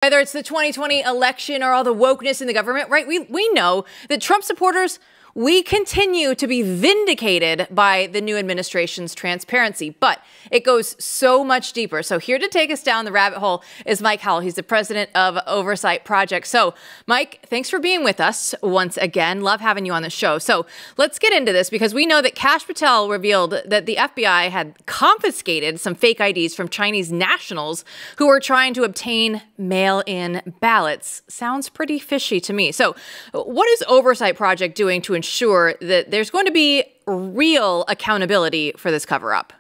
Whether it's the 2020 election or all the wokeness in the government, right? We know that Trump supporters, we continue to be vindicated by the new administration's transparency, but it goes so much deeper. So here to take us down the rabbit hole is Mike Howell. He's the president of Oversight Project. So Mike, thanks for being with us once again. Love having you on the show. So let's get into this because we know that Kash Patel revealed that the FBI had confiscated some fake IDs from Chinese nationals who were trying to obtain mail-in ballots. Sounds pretty fishy to me. So what is Oversight Project doing to ensure that there's going to be real accountability for this cover-up?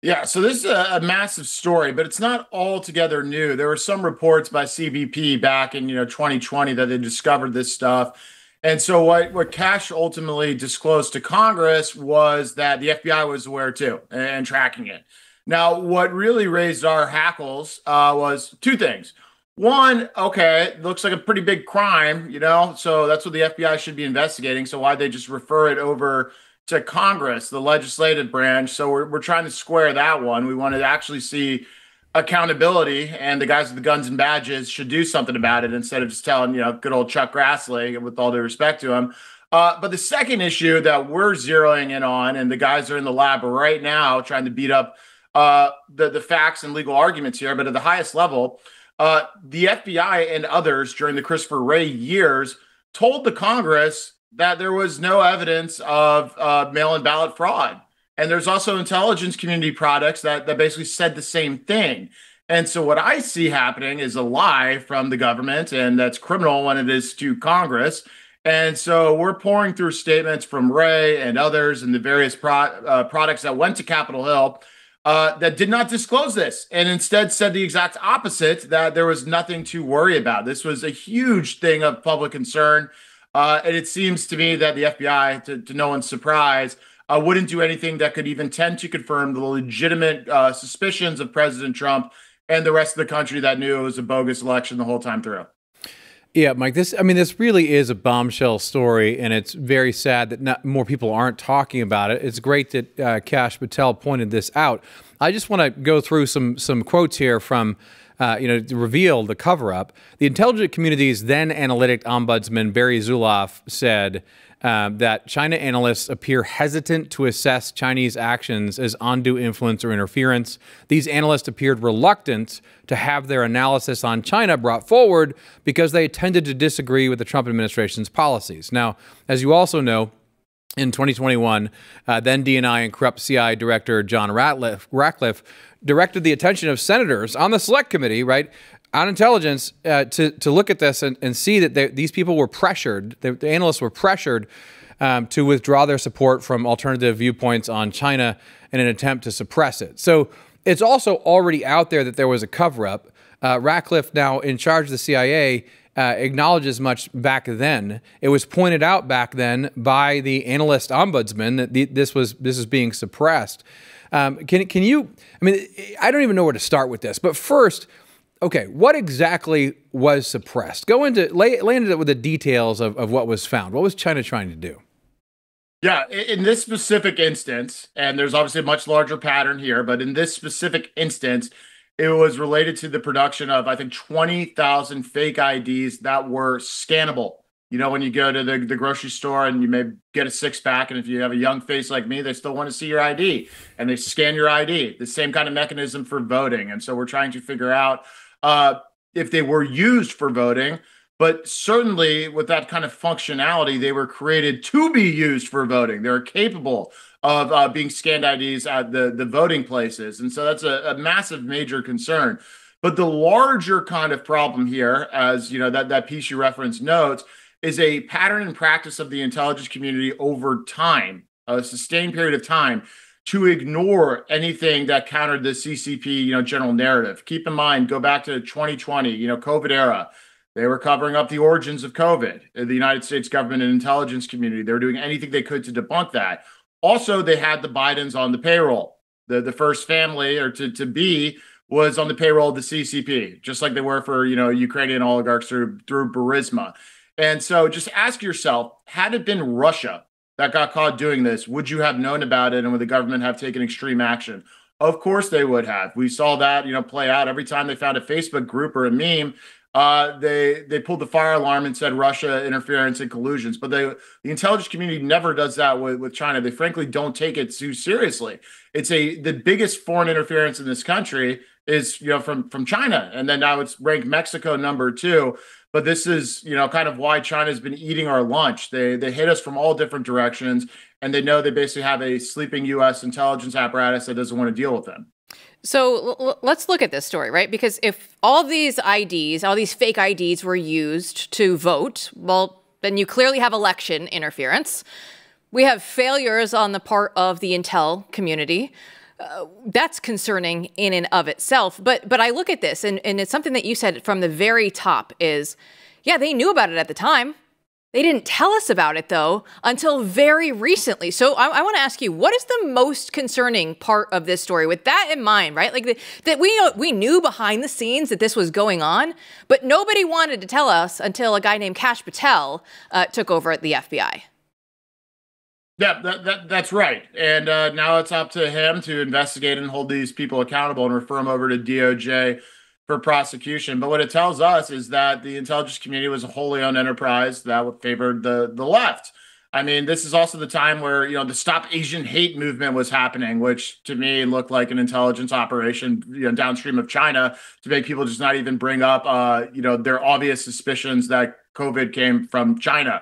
Yeah, so this is a massive story, but it's not altogether new. There were some reports by CBP back in 2020 that they discovered this stuff. And so what Kash ultimately disclosed to Congress was that the FBI was aware too and tracking it. Now, what really raised our hackles was two things. One, okay, it looks like a pretty big crime, so that's what the FBI should be investigating. So why'd they just refer it over to Congress, the legislative branch? So we're trying to square that one. We want to actually see accountability, and the guys with the guns and badges should do something about it instead of just telling, good old Chuck Grassley, with all due respect to him. But the second issue that we're zeroing in on, and the guys are in the lab right now trying to beat up the facts and legal arguments here, but at the highest level, the FBI and others during the Christopher Wray years told the Congress that there was no evidence of mail-in ballot fraud. And there's also intelligence community products that basically said the same thing. And so what I see happening is a lie from the government, and that's criminal when it is to Congress. And so we're pouring through statements from Wray and others and the various products that went to Capitol Hill that did not disclose this and instead said the exact opposite, that there was nothing to worry about. This was a huge thing of public concern. And it seems to me that the FBI, to no one's surprise, wouldn't do anything that could even tend to confirm the legitimate suspicions of President Trump and the rest of the country that knew it was a bogus election the whole time through. Yeah, Mike, this really is a bombshell story, and it's very sad that not more people aren't talking about it. It's great that Kash Patel pointed this out. I just want to go through some quotes here from, to reveal the cover-up. The intelligence community's then analytic ombudsman, Barry Zuloff, said that China analysts appear hesitant to assess Chinese actions as undue influence or interference. These analysts appeared reluctant to have their analysis on China brought forward because they tended to disagree with the Trump administration's policies. Now, as you also know, in 2021, then DNI and corrupt CI Director John Ratcliffe directed the attention of senators on the Select Committee, right, on intelligence to look at this and see that these people were pressured, the analysts were pressured to withdraw their support from alternative viewpoints on China in an attempt to suppress it. So it's also already out there that there was a cover-up. Ratcliffe, now in charge of the CIA, acknowledges much back then. It was pointed out back then by the analyst ombudsman that this is being suppressed. Can you? I mean, I don't even know where to start with this. But first, okay, what exactly was suppressed? Lay into it with the details of what was found. What was China trying to do? Yeah, in this specific instance, and there's obviously a much larger pattern here, but in this specific instance, it was related to the production of, I think, 20,000 fake IDs that were scannable. When you go to the grocery store and you may get a six-pack, and if you have a young face like me, they still want to see your ID, and they scan your ID, the same kind of mechanism for voting. And so we're trying to figure out if they were used for voting, but certainly with that kind of functionality, they were created to be used for voting. They're capable of being scanned IDs at the voting places. And so that's a massive, major concern. But the larger kind of problem here, as that piece you referenced notes, is a pattern and practice of the intelligence community over time, a sustained period of time, to ignore anything that countered the CCP, general narrative. Keep in mind, go back to 2020, COVID era. They were covering up the origins of COVID. The United States government and intelligence community, they were doing anything they could to debunk that. Also, they had the Bidens on the payroll. The first family, or to be, was on the payroll of the CCP, just like they were for, Ukrainian oligarchs through Burisma. And so just ask yourself, had it been Russia that got caught doing this, would you have known about it, and would the government have taken extreme action? Of course they would have. We saw that, play out every time they found a Facebook group or a meme. They pulled the fire alarm and said Russia interference and collusions. But the intelligence community never does that with China. They frankly don't take it too seriously. It's the biggest foreign interference in this country is from China, and then now it's ranked Mexico number 2. But this is kind of why China's been eating our lunch. They hit us from all different directions, and they know they basically have a sleeping U.S. intelligence apparatus that doesn't want to deal with them. So let's look at this story, right? Because if all these IDs, all these fake IDs were used to vote, well, then you clearly have election interference. We have failures on the part of the intel community. That's concerning in and of itself. But I look at this, and it's something that you said from the very top is, yeah, they knew about it at the time. They didn't tell us about it, though, until very recently. So I want to ask you, what is the most concerning part of this story with that in mind, right? Like that we knew behind the scenes that this was going on, but nobody wanted to tell us until a guy named Kash Patel took over at the FBI. Yeah, that's right. And now it's up to him to investigate and hold these people accountable and refer them over to DOJ for prosecution. But what it tells us is that the intelligence community was a wholly owned enterprise that favored the left. I mean, this is also the time where, the Stop Asian Hate movement was happening, which to me looked like an intelligence operation, downstream of China to make people just not even bring up, their obvious suspicions that COVID came from China.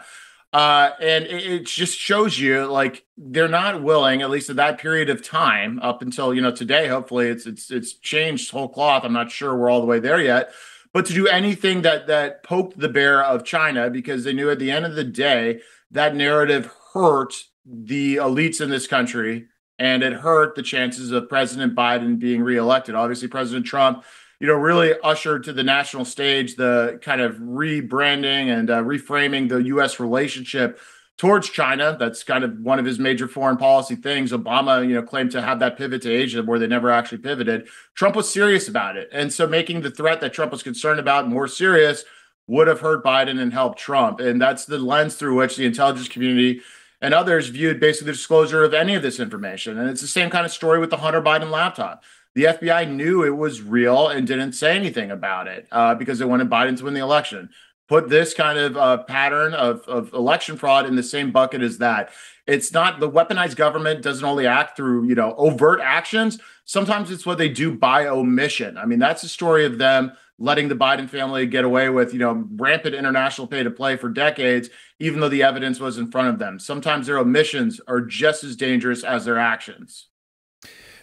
And it just shows you like they're not willing, at least at that period of time, up until today. Hopefully, it's changed whole cloth. I'm not sure we're all the way there yet, but to do anything that poked the bear of China, because they knew at the end of the day that narrative hurt the elites in this country, and it hurt the chances of President Biden being reelected. Obviously, President Trump really ushered to the national stage the kind of rebranding and reframing the U.S. relationship towards China. That's kind of one of his major foreign policy things. Obama, claimed to have that pivot to Asia where they never actually pivoted. Trump was serious about it. And so making the threat that Trump was concerned about more serious would have hurt Biden and helped Trump. And that's the lens through which the intelligence community and others viewed basically the disclosure of any of this information. And it's the same kind of story with the Hunter Biden laptop. The FBI knew it was real and didn't say anything about it because they wanted Biden to win the election. Put this kind of pattern of election fraud in the same bucket as that. It's not the weaponized government doesn't only act through, overt actions. Sometimes it's what they do by omission. I mean, that's the story of them letting the Biden family get away with, rampant international pay to play for decades, even though the evidence was in front of them. Sometimes their omissions are just as dangerous as their actions.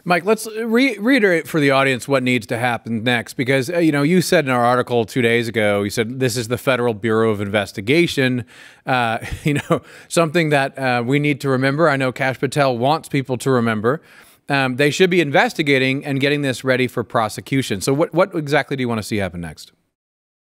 Mike, let's reiterate for the audience what needs to happen next, because, you said in our article 2 days ago, you said this is the Federal Bureau of Investigation, something that we need to remember. I know Kash Patel wants people to remember. They should be investigating and getting this ready for prosecution. So what exactly do you want to see happen next?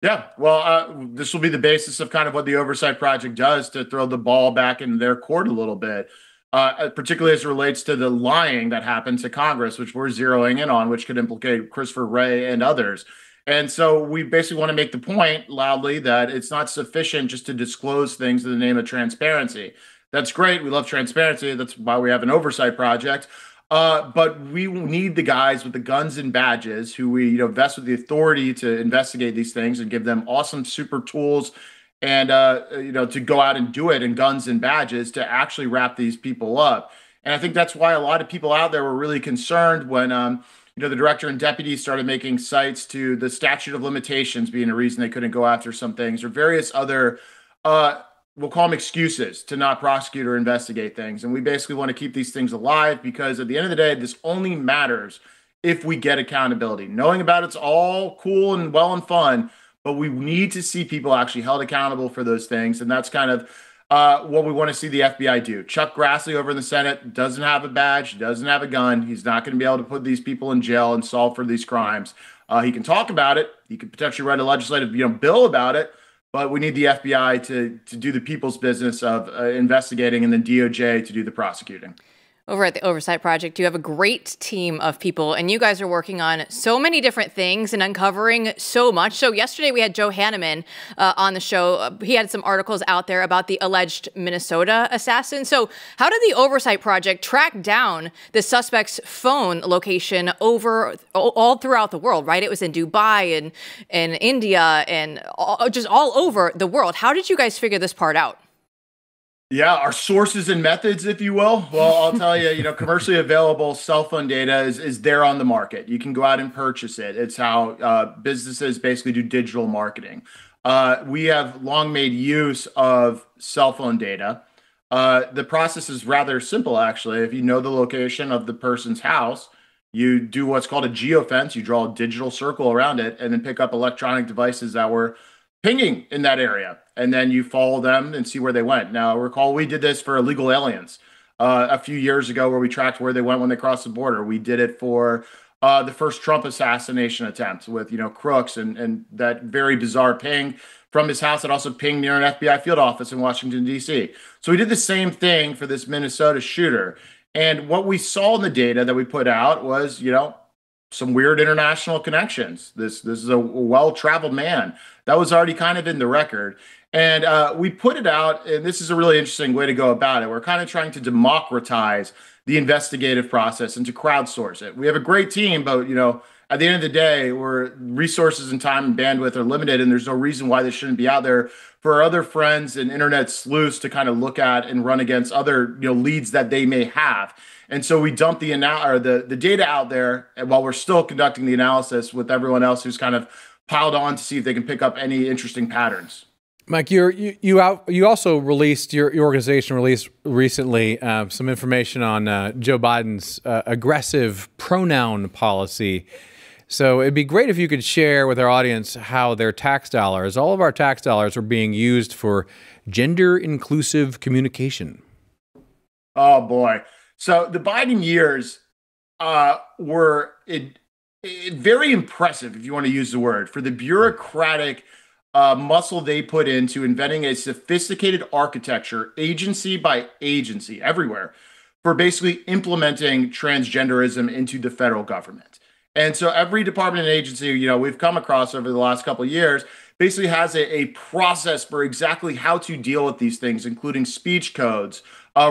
Yeah, well, this will be the basis of kind of what the Oversight Project does to throw the ball back in their court a little bit. Particularly as it relates to the lying that happened to Congress, which we're zeroing in on, which could implicate Christopher Wray and others. And so we basically want to make the point loudly that it's not sufficient just to disclose things in the name of transparency. That's great. We love transparency. That's why we have an oversight project. But we need the guys with the guns and badges who we vest with the authority to investigate these things and give them awesome super tools and, to go out and do it in guns and badges to actually wrap these people up. And I think that's why a lot of people out there were really concerned when, the director and deputy started making cites to the statute of limitations being a reason they couldn't go after some things or various other, we'll call them excuses to not prosecute or investigate things. And we basically want to keep these things alive because at the end of the day, this only matters if we get accountability. Knowing about it's all cool and well and fun, but we need to see people actually held accountable for those things. And that's kind of what we want to see the FBI do. Chuck Grassley over in the Senate doesn't have a badge, doesn't have a gun. He's not going to be able to put these people in jail and solve for these crimes. He can talk about it. He could potentially write a legislative bill about it. But we need the FBI to do the people's business of investigating and then DOJ to do the prosecuting. Over at the Oversight Project, you have a great team of people, and you guys are working on so many different things and uncovering so much. So yesterday we had Joe Hanneman on the show. He had some articles out there about the alleged Minnesota assassin. So how did the Oversight Project track down the suspect's phone location all throughout the world, right? It was in Dubai and India and just all over the world. How did you guys figure this part out? Yeah, our sources and methods, if you will. Well, I'll tell you, commercially available cell phone data is there on the market. You can go out and purchase it. It's how businesses basically do digital marketing. We have long made use of cell phone data. The process is rather simple, actually. If you know the location of the person's house, you do what's called a geofence. You draw a digital circle around it and then pick up electronic devices that were pinging in that area, and then you follow them and see where they went. Now, recall we did this for illegal aliens a few years ago, where we tracked where they went when they crossed the border. We did it for the first Trump assassination attempt with crooks and that very bizarre ping from his house that also pinged near an FBI field office in Washington, D.C. So we did the same thing for this Minnesota shooter, and what we saw in the data that we put out was some weird international connections. This is a well-traveled man. That was already kind of in the record. And we put it out, and this is a really interesting way to go about it. We're kind of trying to democratize the investigative process and to crowdsource it. We have a great team, but at the end of the day, where resources and time and bandwidth are limited, and there's no reason why this shouldn't be out there for our other friends and internet sleuths to kind of look at and run against other leads that they may have. And so we dump the data out there, and while we're still conducting the analysis with everyone else who's kind of piled on to see if they can pick up any interesting patterns. Mike, you also released, your organization released recently some information on Joe Biden's aggressive pronoun policy. So it'd be great if you could share with our audience how their tax dollars, all of our tax dollars, are being used for gender inclusive communication. Oh boy. So the Biden years were very impressive, if you want to use the word, for the bureaucratic muscle they put into inventing a sophisticated architecture, agency by agency, everywhere, for basically implementing transgenderism into the federal government. And so every department and agency, we've come across over the last couple of years basically has a process for exactly how to deal with these things, including speech codes,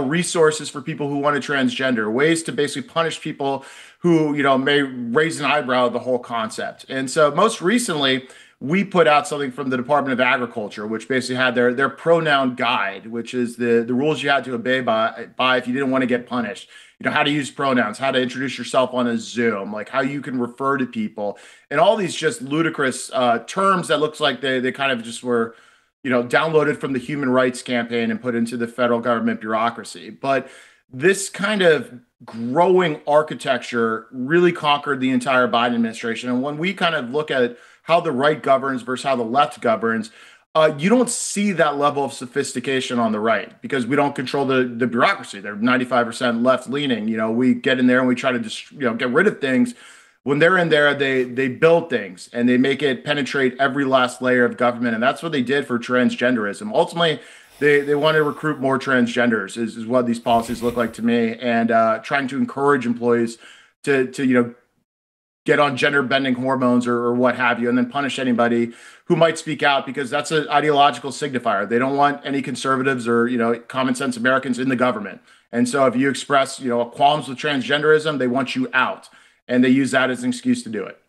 resources for people who want to transgender, ways to basically punish people who, may raise an eyebrow at the whole concept. And so most recently, we put out something from the Department of Agriculture, which basically had their pronoun guide, which is the rules you had to obey by if you didn't want to get punished. How to use pronouns, how to introduce yourself on a Zoom, like how you can refer to people, and all these just ludicrous terms that looks like they kind of just were, downloaded from the Human Rights Campaign and put into the federal government bureaucracy. But this kind of growing architecture really conquered the entire Biden administration. And when we kind of look at how the right governs versus how the left governs, you don't see that level of sophistication on the right because we don't control the bureaucracy. They're 95% left leaning. We get in there and we try to just get rid of things. When they're in there, they build things and they make it penetrate every last layer of government. And that's what they did for transgenderism. Ultimately, they want to recruit more transgenders is what these policies look like to me, and trying to encourage employees to get on gender bending hormones or what have you, and then punish anybody who might speak out, because that's an ideological signifier. They don't want any conservatives or common sense Americans in the government. And so if you express qualms with transgenderism, they want you out, and they use that as an excuse to do it.